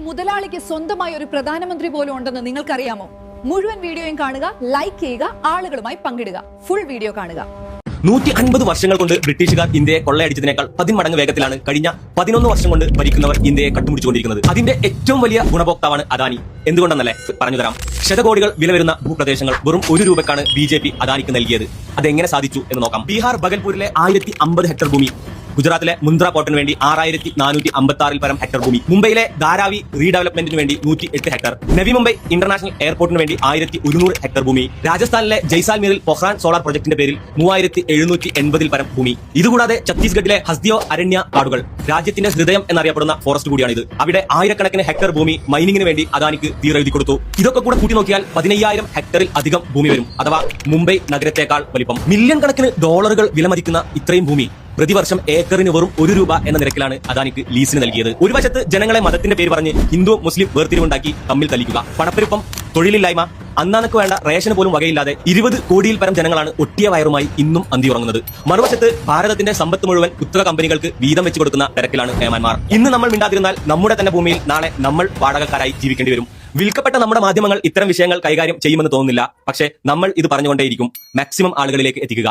മുതലാളിക്ക് സ്വന്തമായി ഒരു പ്രധാനമന്ത്രി പോലും ഉണ്ടെന്ന് നിങ്ങൾക്കറിയാമോ? മുഴുവൻ വീഡിയോയും കാണുക, ലൈക്ക് ചെയ്യുക, ആളുകളുമായി പങ്കിടുക. ഫുൾ വീഡിയോ കാണുക. 150 വർഷങ്ങൾ കൊണ്ട് ബ്രിട്ടീഷുകാർ ഇന്ത്യയെ കൊള്ളയടിച്ചതിനേക്കാൾ 10 മടങ്ങ് വേഗത്തിലാണ് കഴിഞ്ഞ 11 വർഷം കൊണ്ട് ഭരിക്കുന്നവർ ഇന്ത്യയെ കട്ടുമുടിച്ചുകൊണ്ടിരിക്കുന്നത്. അതിന്റെ ഏറ്റവും വലിയ ഗുണഭോക്താവാണ് അദാനി. എന്തുകൊണ്ടെന്നല്ലേ പറഞ്ഞുതരാം. ശതകോടികൾ വില വരുന്ന ഭൂപ്രദേശങ്ങൾ വെറും 1 രൂപക്കാണ് BJP അദാനിക്ക് നൽകിയത്. അതെങ്ങനെ സാധിച്ചു എന്ന് നോക്കാം. ബീഹാർ ബഗൽപൂരിലെ 1050 ഹെക്ടർ ഭൂമി, ഗുജറാത്തിലെ മുന്ദ്ര പോർട്ടിന് വേണ്ടി 6456 പരം ഹെക്ടർ ഭൂമി, മുംബൈയിലെ ധാരാവി റീഡെവലപ്മെന്റിന് വേണ്ടി 108 ഹെക്ടർ, നവി മുംബൈ ഇന്റർനാഷണൽ എയർപോർട്ടിന് വേണ്ടി 1100 ഹെക്ടർ ഭൂമി, രാജസ്ഥാനിലെ ജയ്സാൽമീറിൽ പൊഖ്റാൻ സോളാർ പ്രൊജക്ടിന്റെ പേരിൽ 3780 പരം ഭൂമി. ഇതുകൂടാതെ ഛത്തീസ്ഗഡിലെ ഹസ്ദിയോ അരണ്യ കാടുകൾ, രാജ്യത്തിന്റെ ഹൃദയം എന്നറിയപ്പെടുന്ന ഫോറസ്റ്റ് കൂടിയാണിത്. അവിടെ ആയിരക്കണക്കിന് ഹെക്ടർ ഭൂമി മൈനിങ്ങിന് വേണ്ടി അദാനിക്ക് തീരെഴുതി കൊടുത്തു. ഇതൊക്കെ കൂടെ കൂട്ടി നോക്കിയാൽ 15000 ഹെക്ടറിൽ അധികം ഭൂമി വരും. അഥവാ മുംബൈ നഗരത്തെക്കാൾ വലിപ്പം. മില്യൺ കണക്കിന് ഡോളറുകൾ വിലമതിക്കുന്ന ഇത്രയും ഭൂമി പ്രതിവർഷം ഏക്കറിന് വെറും 1 രൂപ എന്ന നിരക്കിലാണ് അദാനിക്ക് ലീസിന് നൽകിയത്. ഒരു വശത്ത് ജനങ്ങളെ മതത്തിന്റെ പേര് പറഞ്ഞ് ഹിന്ദു മുസ്ലിം വേർതിരിവുണ്ടാക്കി തമ്മിൽ തല്ലിക്കുക, പണപ്പെരുപ്പം, തൊഴിലില്ലായ്മ, അന്നാനക്ക് വേണ്ട റേഷന് പോലും വകയില്ലാതെ 20 കോടിയിൽ പരം ജനങ്ങളാണ് ഒട്ടിയ വയറുമായി ഇന്നും അന്തിയുറങ്ങുന്നത്. മറുവശത്ത് ഭാരതത്തിന്റെ സമ്പത്ത് മുഴുവൻ കുത്തക കമ്പനികൾക്ക് വീതം വെച്ച് കൊടുക്കുന്ന തിരക്കിലാണ് ഏമാന്മാർ. ഇന്ന് നമ്മൾ മിണ്ടാതിരുന്നാൽ നമ്മുടെ തന്നെ ഭൂമിയിൽ നാളെ നമ്മൾ വാടകക്കാരായി ജീവിക്കേണ്ടി വരും. വിൽക്കപ്പെട്ട നമ്മുടെ മാധ്യമങ്ങൾ ഇത്തരം വിഷയങ്ങൾ കൈകാര്യം ചെയ്യുമെന്ന് തോന്നുന്നില്ല. പക്ഷേ നമ്മൾ ഇത് പറഞ്ഞുകൊണ്ടേയിരിക്കും. മാക്സിമം ആളുകളിലേക്ക് എത്തിക്കുക.